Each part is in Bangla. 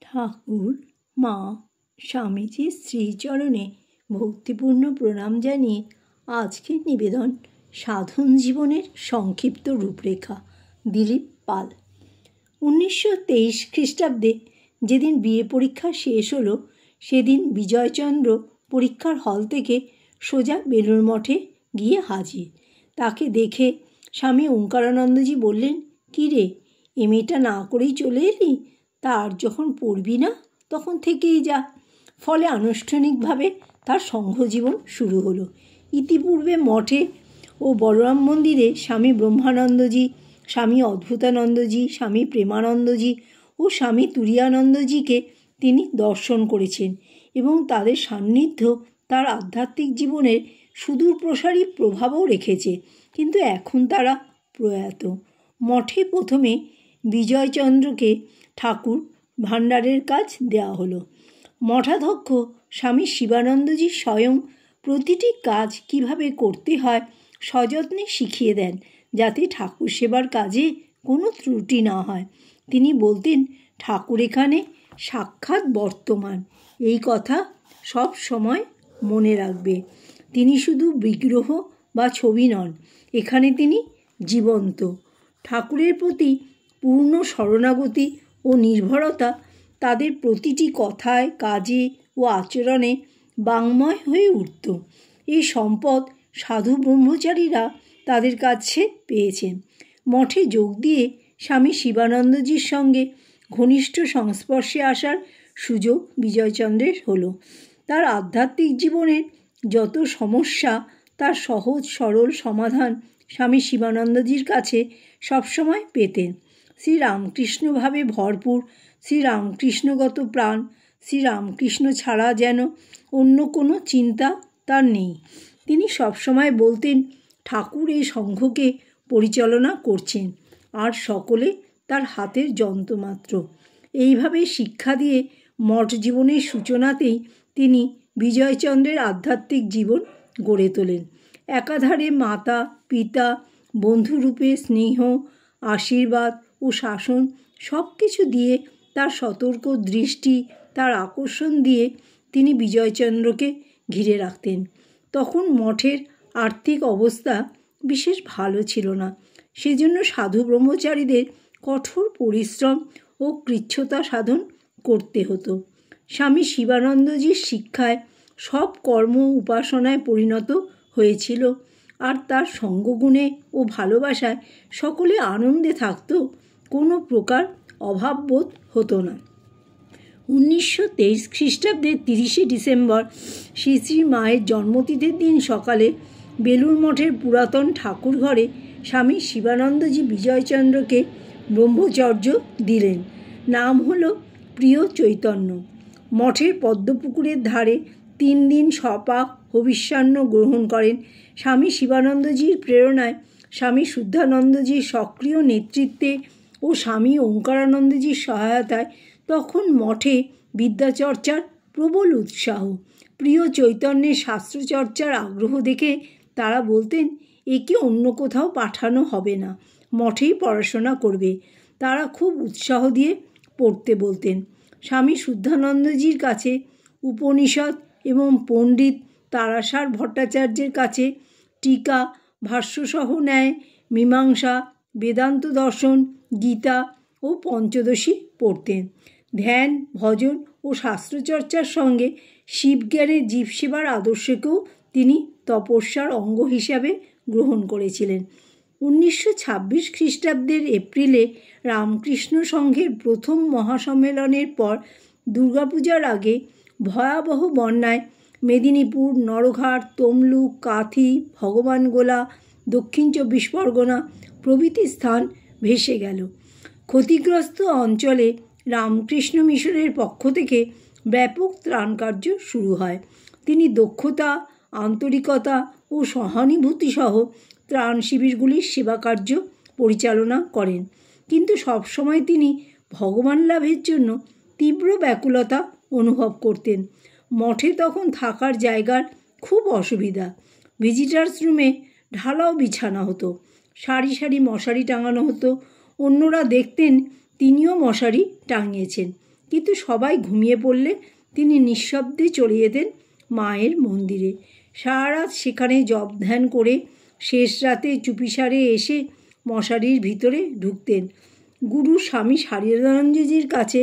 ঠাকুর মা স্বামীজির শ্রীচরণে ভক্তিপূর্ণ প্রণাম জানিয়ে আজকের নিবেদন সাধন জীবনের সংক্ষিপ্ত রূপরেখা। দিলীপ পাল। 1923 খ্রিস্টাব্দে যেদিন বিএ পরীক্ষা শেষ হলো সেদিন বিজয়চন্দ্র পরীক্ষার হল থেকে সোজা বেলুড় মঠে গিয়ে হাজির। তাকে দেখে স্বামী ওঙ্কারানন্দজি বললেন, কী রে, এমএটা না করেই চলে এলি? তার যখন পড়বি না তখন থেকেই যা। ফলে আনুষ্ঠানিকভাবে তার সংঘজীবন শুরু হলো। ইতিপূর্বে মঠে ও বলরাম মন্দিরে স্বামী ব্রহ্মানন্দজি, স্বামী অদ্ভুতানন্দজি, স্বামী প্রেমানন্দজি ও স্বামী তুরীয়ানন্দজিকে তিনি দর্শন করেছেন এবং তাদের সান্নিধ্য তার আধ্যাত্মিক জীবনের সুদূর প্রসারী প্রভাবও রেখেছে। কিন্তু এখন তারা প্রয়াত। মঠে প্রথমে বিজয়চন্দ্রকে ঠাকুর ভাণ্ডারের কাজ দেওয়া হলো। মঠাধ্যক্ষ স্বামী শিবানন্দজি স্বয়ং প্রতিটি কাজ কিভাবে করতে হয় সযত্নে শিখিয়ে দেন, যাতে ঠাকুর সেবার কাজে কোনো ত্রুটি না হয়। তিনি বলতেন, ঠাকুর এখানে সাক্ষাৎ বর্তমান, এই কথা সব সময় মনে রাখবে। তিনি শুধু বিগ্রহ বা ছবি নন, এখানে তিনি জীবন্ত। ঠাকুরের প্রতি পূর্ণ শরণাগতি ও নির্ভরতা তাদের প্রতিটি কথায়, কাজে ও আচরণে বাংময় হয়ে উঠত। এই সম্পদ সাধু ব্রহ্মচারীরা তাদের কাছে পেয়েছেন। মঠে যোগ দিয়ে স্বামী শিবানন্দজির সঙ্গে ঘনিষ্ঠ সংস্পর্শে আসার সুযোগ বিজয়চন্দ্রের হলো। তার আধ্যাত্মিক জীবনের যত সমস্যা তার সহজ সরল সমাধান স্বামী শিবানন্দজির কাছে সবসময় পেতেন। শ্রীরামকৃষ্ণভাবে ভরপুর, শ্রীরামকৃষ্ণগত প্রাণ, শ্রীরামকৃষ্ণ ছাড়া যেন অন্য কোনো চিন্তা তার নেই। তিনি সবসময় বলতেন, ঠাকুর এই সংঘকে পরিচালনা করছেন আর সকলে তার হাতের যন্ত্রমাত্র। এইভাবে শিক্ষা দিয়ে মঠ জীবনের সূচনাতেই তিনি বিজয়চন্দ্রের আধ্যাত্মিক জীবন গড়ে তোলেন। একাধারে মাতা, পিতা, বন্ধুরূপে স্নেহ, আশীর্বাদ ও শাসন সব কিছু দিয়ে, তার সতর্ক দৃষ্টি, তার আকর্ষণ দিয়ে তিনি বিজয়চন্দ্রকে ঘিরে রাখতেন। তখন মঠের আর্থিক অবস্থা বিশেষ ভালো ছিল না, সেজন্য সাধু ব্রহ্মচারীদের কঠোর পরিশ্রম ও কৃচ্ছ্রতা সাধন করতে হতো। স্বামী শিবানন্দজির শিক্ষায় সব কর্ম উপাসনায় পরিণত হয়েছিল, আর তার সঙ্গগুণে ও ভালোবাসায় সকলে আনন্দে থাকত, কোনো প্রকার অভাববোধ হতো না। 1923 খ্রিস্টাব্দের 30শে ডিসেম্বর শ্রী শ্রী মায়ের জন্মতিথির দিন সকালে বেলুড় মঠের পুরাতন ঠাকুর ঘরে স্বামী শিবানন্দজি বিজয়চন্দ্রকে ব্রহ্মচর্য দিলেন। নাম হলো প্রিয় চৈতন্য। মঠের পদ্মপুকুরের ধারে 3 দিন সপাক হবিষ্যান্ন গ্রহণ করেন। স্বামী শিবানন্দজির প্রেরণায়, স্বামী শুদ্ধানন্দজির সক্রিয় নেতৃত্বে ও স্বামী ওঙ্কারানন্দজির সহায়তায় তখন মঠে বিদ্যাচর্চার প্রবল উৎসাহ। প্রিয় চৈতন্যের শাস্ত্রচর্চার আগ্রহ দেখে তারা বলতেন, একে অন্য কোথাও পাঠানো হবে না, মঠেই পড়াশোনা করবে। তারা খুব উৎসাহ দিয়ে পড়তে বলতেন। স্বামী শুদ্ধানন্দজির কাছে উপনিষদ এবং পণ্ডিত তারাসার ভট্টাচার্যের কাছে টিকা, ভাষ্যসহ ন্যায়, মীমাংসা, বেদান্ত দর্শন, গীতা ও পঞ্চদশী পড়তেন। ধ্যান, ভজন ও শাস্ত্রচর্চার সঙ্গে শিবজ্ঞানের জীবসেবার আদর্শকেও তিনি তপস্যার অঙ্গ হিসাবে গ্রহণ করেছিলেন। 1926 খ্রিস্টাব্দের এপ্রিলে রামকৃষ্ণ সংঘের প্রথম মহাসম্মেলনের পর দুর্গাপূজার আগে ভয়াবহ বন্যায় মেদিনীপুর, নরঘাট, তমলুক, কাঁথি, ভগবানগোলা, দক্ষিণ 24 পরগনা প্রভৃতি স্থান ভেসে গেল। ক্ষতিগ্রস্ত অঞ্চলে রামকৃষ্ণ মিশনের পক্ষ থেকে ব্যাপক ত্রাণ কার্য শুরু হয়। তিনি দক্ষতা, আন্তরিকতা ও সহানুভূতি সহ ত্রাণ শিবিরগুলির সেবা কার্য পরিচালনা করেন। কিন্তু সবসময় তিনি ভগবান লাভের জন্য তীব্র ব্যাকুলতা অনুভব করতেন। মঠে তখন থাকার জায়গার খুব অসুবিধা। ভিজিটার্স রুমে ঢালাও বিছানা হতো, সারি সারি মশারি টাঙানো হতো। অন্যরা দেখতেন তিনিও মশারি টাঙিয়েছেন, কিন্তু সবাই ঘুমিয়ে পড়লে তিনি নিঃশব্দে চলে যেতেন মায়ের মন্দিরে। সারা রাত সেখানে জপ ধ্যান করে শেষ রাতে চুপিসারে এসে মশারির ভিতরে ঢুকতেন। গুরু স্বামী শারদানন্দজির কাছে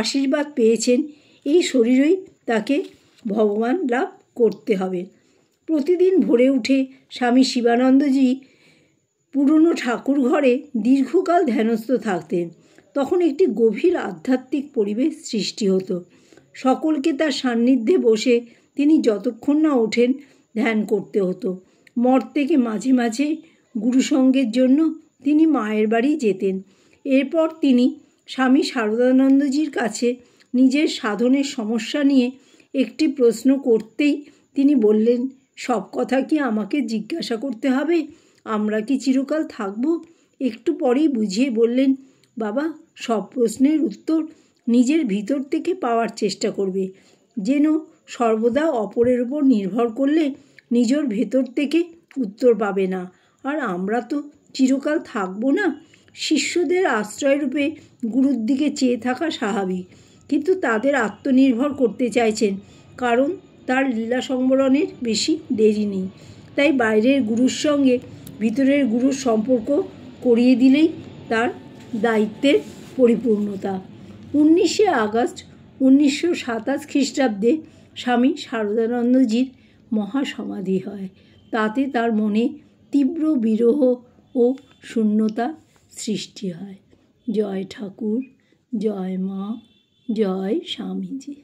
আশীর্বাদ পেয়েছেন এই শরীরই তাকে ভগবান লাভ করতে হবে। প্রতিদিন ভোরে উঠে স্বামী শিবানন্দজি পুরনো ঠাকুর ঘরে দীর্ঘকাল ধ্যানস্থ থাকতেন। তখন একটি গভীর আধ্যাত্মিক পরিবেশ সৃষ্টি হতো। সকলকে তার সান্নিধ্যে বসে তিনি যতক্ষণ না ওঠেন ধ্যান করতে হতো। মঠ থেকে মাঝে মাঝে গুরুসঙ্গের জন্য তিনি মায়ের বাড়ি যেতেন। এরপর তিনি স্বামী শারদানন্দজির কাছে নিজের সাধনের সমস্যা নিয়ে একটি প্রশ্ন করতেই তিনি বললেন, সব কথা কি আমাকে জিজ্ঞাসা করতে হবে? আমরা কি চিরকাল থাকব? একটু পরেই বুঝিয়ে বললেন, বাবা, সব প্রশ্নের উত্তর নিজের ভিতর থেকে পাওয়ার চেষ্টা করবে। যেন সর্বদা অপরের উপর নির্ভর করলে নিজের ভেতর থেকে উত্তর পাবে না। আর আমরা তো চিরকাল থাকব না। শিষ্যদের আশ্রয়রূপে গুরুর দিকে চেয়ে থাকা স্বাভাবিক, কিন্তু তাদের আত্মনির্ভর করতে চাইছেন, কারণ তার লীলা সংবরণের বেশি দেরি নেই। তাই বাইরের গুরুর সঙ্গে ভিতরের গুরুর সম্পর্ক করিয়ে দিলেই তার দায়িত্বের পরিপূর্ণতা। 19শে আগস্ট 1927 খ্রিস্টাব্দে স্বামী শারদানন্দজির মহাসমাধি হয়। তাতে তার মনে তীব্র বিরহ ও শূন্যতা সৃষ্টি হয়। জয় ঠাকুর, জয় মা, জয় স্বামীজি।